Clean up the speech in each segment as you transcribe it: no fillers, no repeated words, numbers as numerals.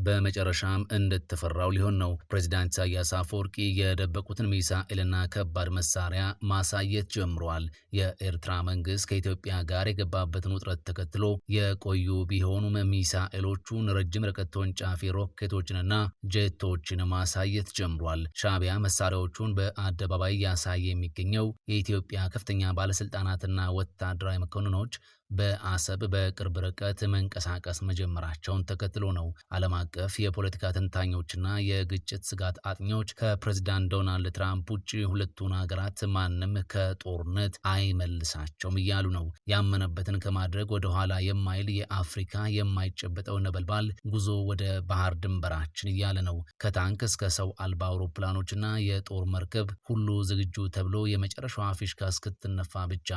በመጨረሻም እንደተፈራው ሊሆን ነው። ፕሬዚዳንት ኢሳያስ አፈወርቂ የደበቁትን ሚሳኤልና ከባድ መሳሪያ ማሳየት ጀምረዋል። የኤርትራ መንግስት ከኢትዮጵያ ጋር የገባበትን ውጥረት ተከትሎ የቆዩ ቢሆኑም ሚሳኤሎቹን፣ ረጅም ርቀት ተወንጫፊ ሮኬቶችንና ጄቶችን ማሳየት ጀምሯል። ሻዕቢያ መሳሪያዎቹን በአደባባይ ያሳየ የሚገኘው የኢትዮጵያ ከፍተኛ ባለስልጣናትና ወታደራዊ መኮንኖች በአሰብ በቅርብ ርቀት መንቀሳቀስ መጀመራቸውን ተከትሎ ነው። ዓለም አቀፍ የፖለቲካ ተንታኞችና የግጭት ስጋት አጥኚዎች ከፕሬዝዳንት ዶናልድ ትራምፕ ውጭ ሁለቱን ሀገራት ማንም ከጦርነት አይመልሳቸውም እያሉ ነው። ያመነበትን ከማድረግ ወደ ኋላ የማይል የአፍሪካ የማይጨበጠው ነበልባል ጉዞ ወደ ባህር ድንበራችን እያለ ነው። ከታንክ እስከ ሰው አልባ አውሮፕላኖችና የጦር መርከብ ሁሉ ዝግጁ ተብሎ የመጨረሻዋ ፊሽካ እስክትነፋ ብቻ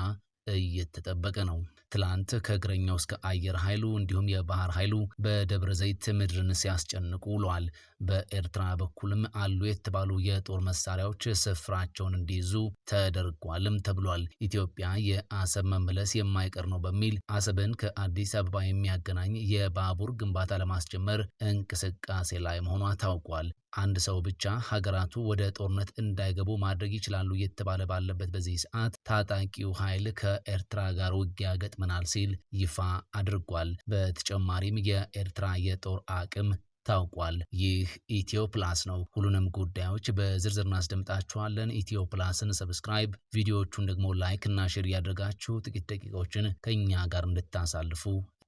እየተጠበቀ ነው። ትላንት ከእግረኛው እስከ አየር ኃይሉ እንዲሁም የባህር ኃይሉ በደብረ ዘይት ምድርን ሲያስጨንቁ ውለዋል። በኤርትራ በኩልም አሉ የተባሉ የጦር መሳሪያዎች ስፍራቸውን እንዲይዙ ተደርጓልም ተብሏል። ኢትዮጵያ የአሰብ መመለስ የማይቀር ነው በሚል አሰብን ከአዲስ አበባ የሚያገናኝ የባቡር ግንባታ ለማስጀመር እንቅስቃሴ ላይ መሆኗ ታውቋል። አንድ ሰው ብቻ ሀገራቱ ወደ ጦርነት እንዳይገቡ ማድረግ ይችላሉ እየተባለ ባለበት በዚህ ሰዓት ታጣቂው ኃይል ከኤርትራ ጋር ውጊያ ገጥመናል ሲል ይፋ አድርጓል። በተጨማሪም የኤርትራ የጦር አቅም ታውቋል። ይህ ኢትዮ ፕላስ ነው። ሁሉንም ጉዳዮች በዝርዝር እናስደምጣችኋለን። ኢትዮ ፕላስን ሰብስክራይብ፣ ቪዲዮዎቹን ደግሞ ላይክ እና ሼር ያደርጋችሁ ጥቂት ደቂቃዎችን ከኛ ጋር እንድታሳልፉ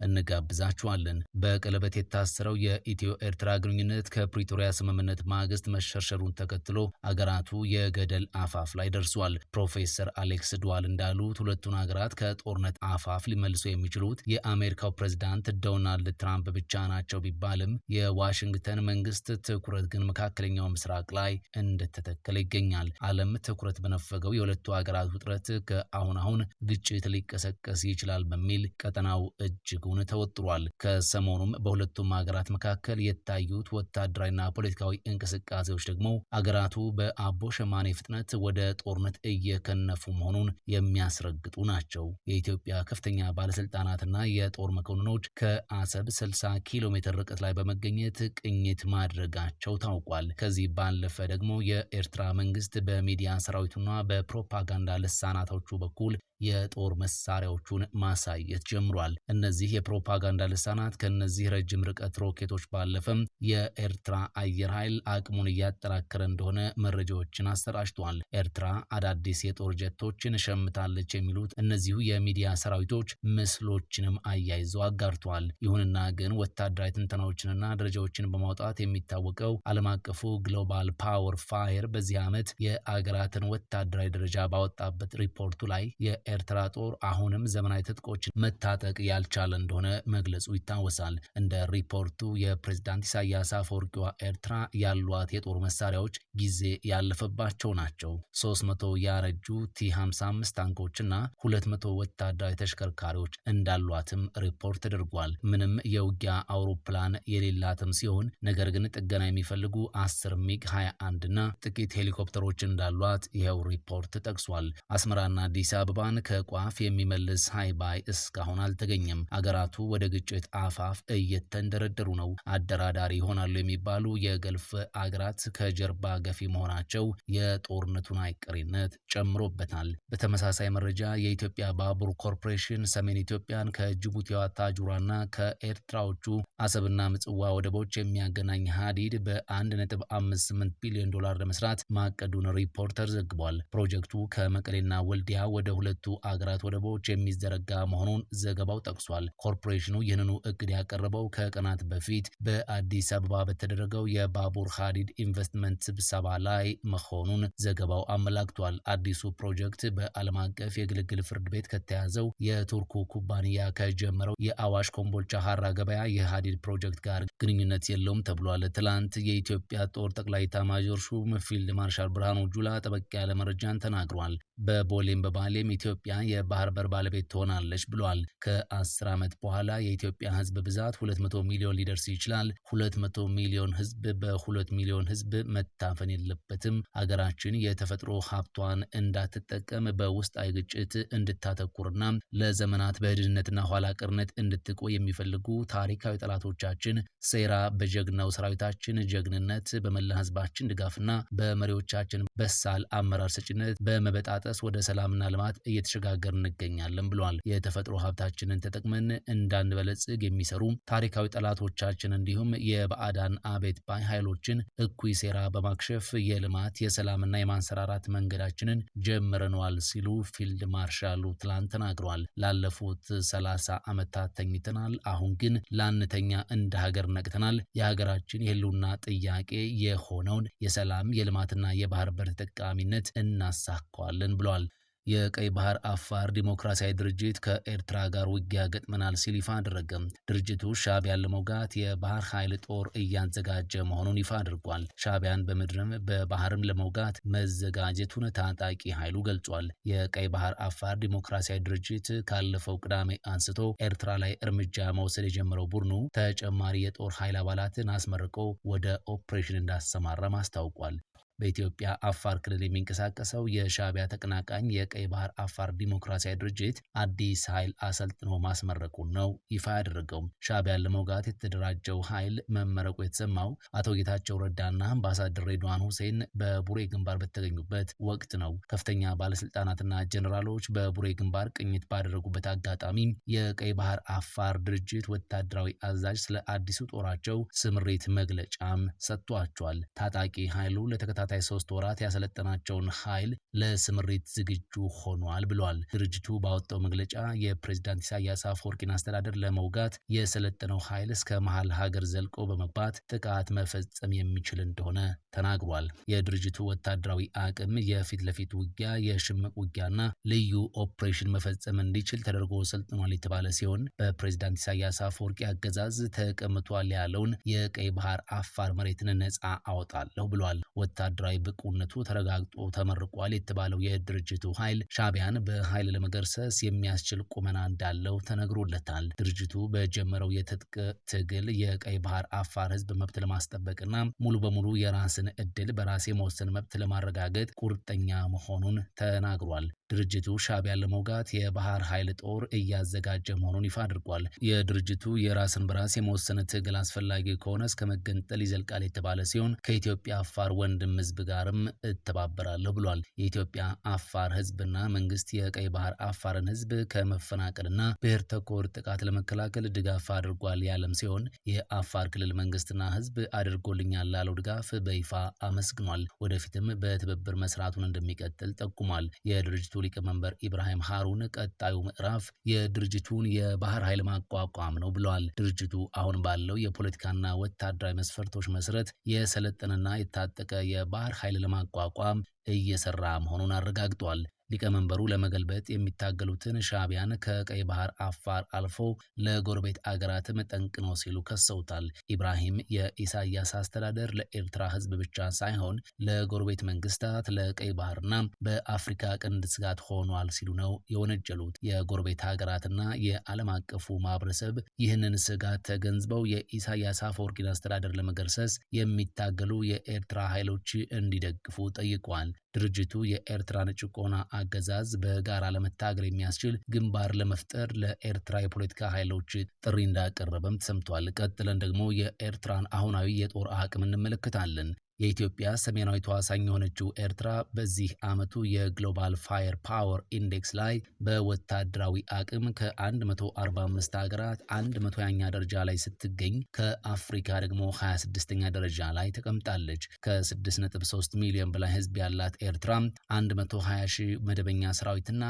እንጋብዛችኋለን። በቀለበት የታሰረው የኢትዮ ኤርትራ ግንኙነት ከፕሪቶሪያ ስምምነት ማግስት መሸርሸሩን ተከትሎ አገራቱ የገደል አፋፍ ላይ ደርሷል። ፕሮፌሰር አሌክስ ዱዋል እንዳሉት ሁለቱን ሀገራት ከጦርነት አፋፍ ሊመልሱ የሚችሉት የአሜሪካው ፕሬዝዳንት ዶናልድ ትራምፕ ብቻ ናቸው ቢባልም የዋሽንግተን መንግስት ትኩረት ግን መካከለኛው ምስራቅ ላይ እንደተተከለ ይገኛል። ዓለም ትኩረት በነፈገው የሁለቱ ሀገራት ውጥረት ከአሁን ግጭት ሊቀሰቀስ ይችላል በሚል ቀጠናው እጅግ ተወጥሯል። ከሰሞኑም በሁለቱም ሀገራት መካከል የታዩት ወታደራዊና ፖለቲካዊ እንቅስቃሴዎች ደግሞ አገራቱ በአቦ ሸማኔ ፍጥነት ወደ ጦርነት እየከነፉ መሆኑን የሚያስረግጡ ናቸው። የኢትዮጵያ ከፍተኛ ባለስልጣናትና የጦር መኮንኖች ከአሰብ 60 ኪሎ ሜትር ርቀት ላይ በመገኘት ቅኝት ማድረጋቸው ታውቋል። ከዚህ ባለፈ ደግሞ የኤርትራ መንግስት በሚዲያ ሰራዊቱና በፕሮፓጋንዳ ልሳናቶቹ በኩል የጦር መሳሪያዎቹን ማሳየት ጀምሯል። እነዚህ የፕሮፓጋንዳ ልሳናት ከነዚህ ረጅም ርቀት ሮኬቶች ባለፈም የኤርትራ አየር ኃይል አቅሙን እያጠናከረ እንደሆነ መረጃዎችን አሰራጭቷል። ኤርትራ አዳዲስ የጦር ጀቶችን ሸምታለች የሚሉት እነዚሁ የሚዲያ ሰራዊቶች ምስሎችንም አያይዘው አጋርተዋል። ይሁንና ግን ወታደራዊ ትንተናዎችንና ደረጃዎችን በማውጣት የሚታወቀው ዓለም አቀፉ ግሎባል ፓወር ፋየር በዚህ ዓመት የአገራትን ወታደራዊ ደረጃ ባወጣበት ሪፖርቱ ላይ የኤርትራ ጦር አሁንም ዘመናዊ ትጥቆችን መታጠቅ ያልቻለ እንደሆነ መግለጹ ይታወሳል። እንደ ሪፖርቱ የፕሬዝዳንት ኢሳያስ አፈወርቂዋ ኤርትራ ያሏት የጦር መሳሪያዎች ጊዜ ያለፈባቸው ናቸው። 300 ያረጁ ቲ55 ታንኮችና 200 ወታደራዊ ተሽከርካሪዎች እንዳሏትም ሪፖርት ተደርጓል። ምንም የውጊያ አውሮፕላን የሌላትም ሲሆን ነገር ግን ጥገና የሚፈልጉ 10 ሚግ 21 እና ጥቂት ሄሊኮፕተሮች እንዳሏት ይኸው ሪፖርት ጠቅሷል። አስመራና አዲስ አበባን ከቋፍ የሚመልስ ሃይባይ እስካሁን አልተገኘም። አገራቱ ወደ ግጭት አፋፍ እየተንደረደሩ ነው። አደራዳሪ ይሆናሉ የሚባሉ የገልፍ አገራት ከጀርባ ገፊ መሆናቸው የጦርነቱን አይቀሬነት ጨምሮበታል። በተመሳሳይ መረጃ የኢትዮጵያ ባቡር ኮርፖሬሽን ሰሜን ኢትዮጵያን ከጅቡቲዋ ታጁራና ከኤርትራዎቹ አሰብና ምጽዋ ወደቦች የሚያገናኝ ሀዲድ በ1.58 ቢሊዮን ዶላር ለመስራት ማቀዱን ሪፖርተር ዘግቧል። ፕሮጀክቱ ከመቀሌና ወልዲያ ወደ ሁለቱ አገራት ወደቦች የሚዘረጋ መሆኑን ዘገባው ጠቅሷል። ኮርፖሬሽኑ ይህንኑ እቅድ ያቀረበው ከቀናት በፊት በአዲስ አበባ በተደረገው የባቡር ሀዲድ ኢንቨስትመንት ስብሰባ ላይ መሆኑን ዘገባው አመላክቷል። አዲሱ ፕሮጀክት በዓለም አቀፍ የግልግል ፍርድ ቤት ከተያዘው የቱርኩ ኩባንያ ከጀመረው የአዋሽ ኮምቦልቻ ሀራ ገበያ የሀዲድ ፕሮጀክት ጋር ግንኙነት የለውም ተብሏል። ትላንት የኢትዮጵያ ጦር ጠቅላይ ኤታማዦር ሹም ፊልድ ማርሻል ብርሃኑ ጁላ ጠበቅ ያለ መረጃን ተናግሯል። በቦሌም በባሌም ኢትዮጵያ የባህር በር ባለቤት ትሆናለች ብሏል። ከ10 ዓመት ዓመት በኋላ የኢትዮጵያ ህዝብ ብዛት 200 ሚሊዮን ሊደርስ ይችላል። 200 ሚሊዮን ህዝብ በ2 ሚሊዮን ህዝብ መታፈን የለበትም። ሀገራችን የተፈጥሮ ሀብቷን እንዳትጠቀም በውስጣዊ ግጭት እንድታተኩርና ለዘመናት በድህነትና ኋላ ቀርነት እንድትቆይ የሚፈልጉ ታሪካዊ ጠላቶቻችን ሴራ በጀግናው ሰራዊታችን ጀግንነት በመላ ህዝባችን ድጋፍና በመሪዎቻችን በሳል አመራር ሰጭነት በመበጣጠስ ወደ ሰላምና ልማት እየተሸጋገር እንገኛለን ብሏል። የተፈጥሮ ሀብታችንን ተጠቅመን እንዳንበለጽግ የሚሰሩ ታሪካዊ ጠላቶቻችን እንዲሁም የባዕዳን አቤት ባይ ኃይሎችን እኩይ ሴራ በማክሸፍ የልማት የሰላምና የማንሰራራት መንገዳችንን ጀምረነዋል ሲሉ ፊልድ ማርሻሉ ትላንት ተናግረዋል። ላለፉት 30 ዓመታት ተኝተናል፣ አሁን ግን ላንተኛ እንደ ሀገር ነቅተናል። የሀገራችን የህልውና ጥያቄ የሆነውን የሰላም የልማትና የባህር በር ተጠቃሚነት እናሳካዋለን ብለዋል። የቀይ ባህር አፋር ዲሞክራሲያዊ ድርጅት ከኤርትራ ጋር ውጊያ ገጥመናል ሲል ይፋ አደረገ። ድርጅቱ ሻዕቢያን ለመውጋት የባህር ኃይል ጦር እያዘጋጀ መሆኑን ይፋ አድርጓል። ሻዕቢያን በምድርም በባህርም ለመውጋት መዘጋጀቱን ታጣቂ ኃይሉ ገልጿል። የቀይ ባህር አፋር ዲሞክራሲያዊ ድርጅት ካለፈው ቅዳሜ አንስቶ ኤርትራ ላይ እርምጃ መውሰድ የጀመረው ቡድኑ ተጨማሪ የጦር ኃይል አባላትን አስመርቆ ወደ ኦፕሬሽን እንዳሰማራም አስታውቋል። በኢትዮጵያ አፋር ክልል የሚንቀሳቀሰው የሻዕቢያ ተቀናቃኝ የቀይ ባህር አፋር ዲሞክራሲያዊ ድርጅት አዲስ ኃይል አሰልጥኖ ማስመረቁን ነው ይፋ ያደረገው። ሻዕቢያን ለመውጋት የተደራጀው ኃይል መመረቁ የተሰማው አቶ ጌታቸው ረዳና አምባሳደር ሬድዋን ሁሴን በቡሬ ግንባር በተገኙበት ወቅት ነው። ከፍተኛ ባለስልጣናትና ጀኔራሎች በቡሬ ግንባር ቅኝት ባደረጉበት አጋጣሚ የቀይ ባህር አፋር ድርጅት ወታደራዊ አዛዥ ስለ አዲሱ ጦራቸው ስምሪት መግለጫም ሰጥቷቸዋል። ታጣቂ ኃይሉ ለተከታታይ 3 ወራት ያሰለጠናቸውን ኃይል ለስምሪት ዝግጁ ሆኗል ብሏል። ድርጅቱ ባወጣው መግለጫ የፕሬዝዳንት ኢሳያስ አፈወርቂን አስተዳደር ለመውጋት የሰለጠነው ኃይል እስከ መሃል ሀገር ዘልቆ በመግባት ጥቃት መፈጸም የሚችል እንደሆነ ተናግሯል። የድርጅቱ ወታደራዊ አቅም የፊት ለፊት ውጊያ፣ የሽምቅ ውጊያና ልዩ ኦፕሬሽን መፈጸም እንዲችል ተደርጎ ሰልጥኗል የተባለ ሲሆን በፕሬዝዳንት ኢሳያስ አፈወርቂ አገዛዝ ተቀምጧል ያለውን የቀይ ባህር አፋር መሬትን ነፃ አወጣለሁ ብሏል። ወታደራዊ ብቁነቱ ተረጋግጦ ተመርቋል የተባለው የድርጅቱ ኃይል ሻዕቢያን በኃይል ለመገርሰስ የሚያስችል ቁመና እንዳለው ተነግሮለታል። ድርጅቱ በጀመረው የትጥቅ ትግል የቀይ ባህር አፋር ህዝብ መብት ለማስጠበቅና ሙሉ በሙሉ የራስን እድል በራስ የመወሰን መብት ለማረጋገጥ ቁርጠኛ መሆኑን ተናግሯል። ድርጅቱ ሻዕቢያን ለመውጋት የባህር ኃይል ጦር እያዘጋጀ መሆኑን ይፋ አድርጓል። የድርጅቱ የራስን በራስ የመወሰን ትግል አስፈላጊ ከሆነ እስከ መገንጠል ይዘልቃል የተባለ ሲሆን ከኢትዮጵያ አፋር ወንድም ህዝብ ጋርም እተባበራለሁ ብሏል። የኢትዮጵያ አፋር ህዝብና መንግስት የቀይ ባህር አፋርን ህዝብ ከመፈናቀልና ብሔር ተኮር ጥቃት ለመከላከል ድጋፍ አድርጓል ያለም ሲሆን የአፋር ክልል መንግስትና ህዝብ አድርጎልኛል ላለው ድጋፍ በይፋ አመስግኗል። ወደፊትም በትብብር መስራቱን እንደሚቀጥል ጠቁሟል። የድርጅቱ ሊቀመንበር ኢብራሂም ሃሩን ቀጣዩ ምዕራፍ የድርጅቱን የባህር ኃይል ማቋቋም ነው ብለዋል። ድርጅቱ አሁን ባለው የፖለቲካና ወታደራዊ መስፈርቶች መሰረት የሰለጠነና የታጠቀ የባህር ኃይል ለማቋቋም እየሰራ መሆኑን አረጋግጧል። ሊቀመንበሩ ለመገልበጥ የሚታገሉትን ሻዕቢያን ከቀይ ባህር አፋር አልፎ ለጎረቤት አገራትም ጠንቅ ነው ሲሉ ከሰውታል። ኢብራሂም የኢሳያስ አስተዳደር ለኤርትራ ህዝብ ብቻ ሳይሆን ለጎረቤት መንግስታት፣ ለቀይ ባህርና በአፍሪካ ቀንድ ስጋት ሆኗል ሲሉ ነው የወነጀሉት። የጎረቤት ሀገራትና የዓለም አቀፉ ማህበረሰብ ይህንን ስጋት ተገንዝበው የኢሳያስ አፈወርቂን አስተዳደር ለመገርሰስ የሚታገሉ የኤርትራ ኃይሎች እንዲደግፉ ጠይቋል። ድርጅቱ የኤርትራን ጭቆና አገዛዝ በጋራ ለመታገል የሚያስችል ግንባር ለመፍጠር ለኤርትራ የፖለቲካ ኃይሎች ጥሪ እንዳቀረበም ተሰምቷል። ቀጥለን ደግሞ የኤርትራን አሁናዊ የጦር አቅም እንመለከታለን። የኢትዮጵያ ሰሜናዊቷ አዋሳኝ የሆነችው ኤርትራ በዚህ ዓመቱ የግሎባል ፋየር ፓወር ኢንዴክስ ላይ በወታደራዊ አቅም ከ145 ሀገራት 100ኛ ደረጃ ላይ ስትገኝ ከአፍሪካ ደግሞ 26ኛ ደረጃ ላይ ተቀምጣለች። ከ6.3 ሚሊዮን በላይ ህዝብ ያላት ኤርትራ 120 ሺህ መደበኛ ሰራዊትና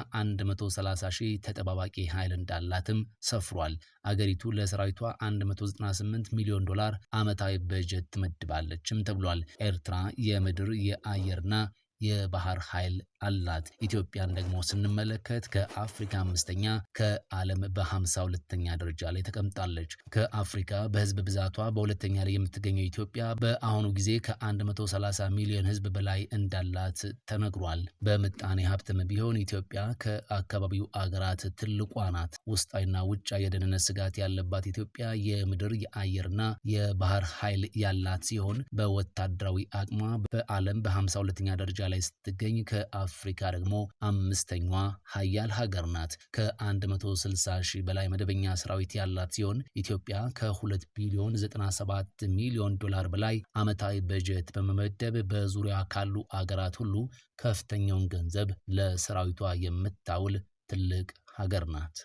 130 ሺህ ተጠባባቂ ኃይል እንዳላትም ሰፍሯል። አገሪቱ ለሰራዊቷ 198 ሚሊዮን ዶላር ዓመታዊ በጀት ትመድባለችም ተብሏል። ኤርትራ የምድር የአየርና የባህር ኃይል አላት። ኢትዮጵያን ደግሞ ስንመለከት ከአፍሪካ 5ኛ ከዓለም በ52ኛ ደረጃ ላይ ተቀምጣለች። ከአፍሪካ በህዝብ ብዛቷ በሁለተኛ ላይ የምትገኘው ኢትዮጵያ በአሁኑ ጊዜ ከ130 ሚሊዮን ህዝብ በላይ እንዳላት ተነግሯል። በምጣኔ ሀብትም ቢሆን ኢትዮጵያ ከአካባቢው አገራት ትልቋ ናት። ውስጣዊና ውጫዊ የደህንነት ስጋት ያለባት ኢትዮጵያ የምድር የአየርና የባህር ኃይል ያላት ሲሆን በወታደራዊ አቅሟ በዓለም በ52ኛ ደረጃ ላይ ስትገኝ ከአፍሪካ ደግሞ 5ኛዋ ሀያል ሀገር ናት። ከ160 ሺህ በላይ መደበኛ ሰራዊት ያላት ሲሆን ኢትዮጵያ ከ2 ቢሊዮን 97 ሚሊዮን ዶላር በላይ ዓመታዊ በጀት በመመደብ በዙሪያ ካሉ አገራት ሁሉ ከፍተኛውን ገንዘብ ለሰራዊቷ የምታውል ትልቅ ሀገር ናት።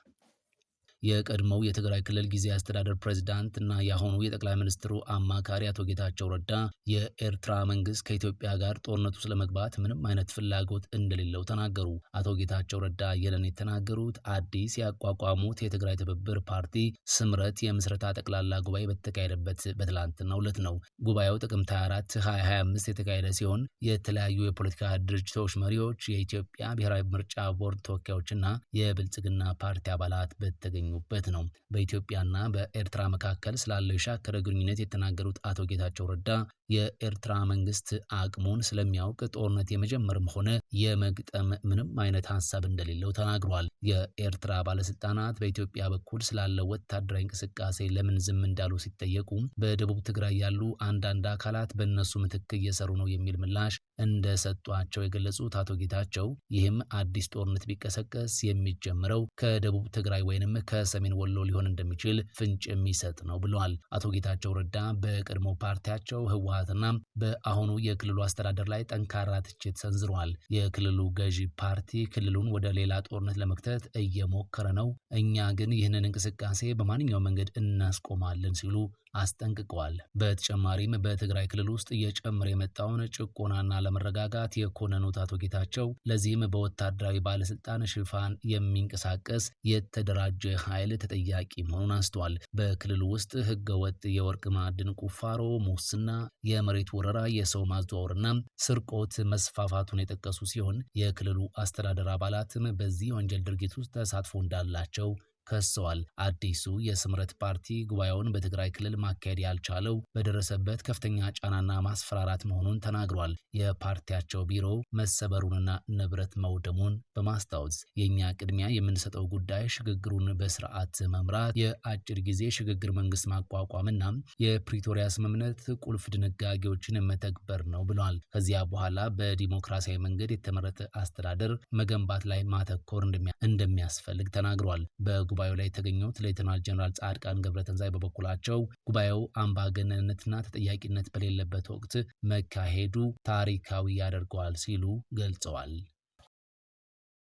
የቀድሞው የትግራይ ክልል ጊዜያዊ አስተዳደር ፕሬዝዳንት እና የአሁኑ የጠቅላይ ሚኒስትሩ አማካሪ አቶ ጌታቸው ረዳ የኤርትራ መንግስት ከኢትዮጵያ ጋር ጦርነት ውስጥ ለመግባት ምንም አይነት ፍላጎት እንደሌለው ተናገሩ። አቶ ጌታቸው ረዳ ይህንን የተናገሩት አዲስ ያቋቋሙት የትግራይ ትብብር ፓርቲ ስምረት የምስረታ ጠቅላላ ጉባኤ በተካሄደበት በትላንትናው ዕለት ነው። ጉባኤው ጥቅምት 24 2025 የተካሄደ ሲሆን የተለያዩ የፖለቲካ ድርጅቶች መሪዎች፣ የኢትዮጵያ ብሔራዊ ምርጫ ቦርድ ተወካዮችና የብልጽግና ፓርቲ አባላት በተገኙበት ነው። በኢትዮጵያና በኤርትራ መካከል ስላለው የሻከረ ግንኙነት የተናገሩት አቶ ጌታቸው ረዳ የኤርትራ መንግስት አቅሙን ስለሚያውቅ ጦርነት የመጀመርም ሆነ የመግጠም ምንም አይነት ሀሳብ እንደሌለው ተናግሯል። የኤርትራ ባለስልጣናት በኢትዮጵያ በኩል ስላለው ወታደራዊ እንቅስቃሴ ለምን ዝም እንዳሉ ሲጠየቁ በደቡብ ትግራይ ያሉ አንዳንድ አካላት በእነሱ ምትክ እየሰሩ ነው የሚል ምላሽ እንደሰጧቸው የገለጹት አቶ ጌታቸው ይህም አዲስ ጦርነት ቢቀሰቀስ የሚጀምረው ከደቡብ ትግራይ ወይንም ከሰሜን ወሎ ሊሆን እንደሚችል ፍንጭ የሚሰጥ ነው ብለዋል። አቶ ጌታቸው ረዳ በቀድሞ ፓርቲያቸው ህወሓትና በአሁኑ የክልሉ አስተዳደር ላይ ጠንካራ ትችት ሰንዝረዋል። የክልሉ ገዢ ፓርቲ ክልሉን ወደ ሌላ ጦርነት ለመክተት እየሞከረ ነው፣ እኛ ግን ይህንን እንቅስቃሴ በማንኛውም መንገድ እናስቆማለን ሲሉ አስጠንቅቀዋል። በተጨማሪም በትግራይ ክልል ውስጥ እየጨመረ የመጣውን ጭቆናና ለመረጋጋት የኮነኑት አቶ ጌታቸው ለዚህም በወታደራዊ ባለስልጣን ሽፋን የሚንቀሳቀስ የተደራጀ ኃይል ተጠያቂ መሆኑን አንስተዋል። በክልሉ ውስጥ ህገወጥ የወርቅ ማዕድን ቁፋሮ፣ ሙስና፣ የመሬት ወረራ፣ የሰው ማዘዋወርና ስርቆት መስፋፋቱን የጠቀሱ ሲሆን የክልሉ አስተዳደር አባላትም በዚህ ወንጀል ድርጊት ውስጥ ተሳትፎ እንዳላቸው ከሰዋል። አዲሱ የስምረት ፓርቲ ጉባኤውን በትግራይ ክልል ማካሄድ ያልቻለው በደረሰበት ከፍተኛ ጫናና ማስፈራራት መሆኑን ተናግሯል። የፓርቲያቸው ቢሮ መሰበሩንና ንብረት መውደሙን በማስታወስ የኛ ቅድሚያ የምንሰጠው ጉዳይ ሽግግሩን በስርዓት መምራት፣ የአጭር ጊዜ ሽግግር መንግስት ማቋቋምና የፕሪቶሪያ ስምምነት ቁልፍ ድንጋጌዎችን መተግበር ነው ብለዋል። ከዚያ በኋላ በዲሞክራሲያዊ መንገድ የተመረጠ አስተዳደር መገንባት ላይ ማተኮር እንደሚያስፈልግ ተናግሯል። ጉባኤው ላይ የተገኙት ሌተናል ጀነራል ጻድቃን ገብረተንሳይ በበኩላቸው ጉባኤው አምባገነንነትና ተጠያቂነት በሌለበት ወቅት መካሄዱ ታሪካዊ ያደርገዋል ሲሉ ገልጸዋል።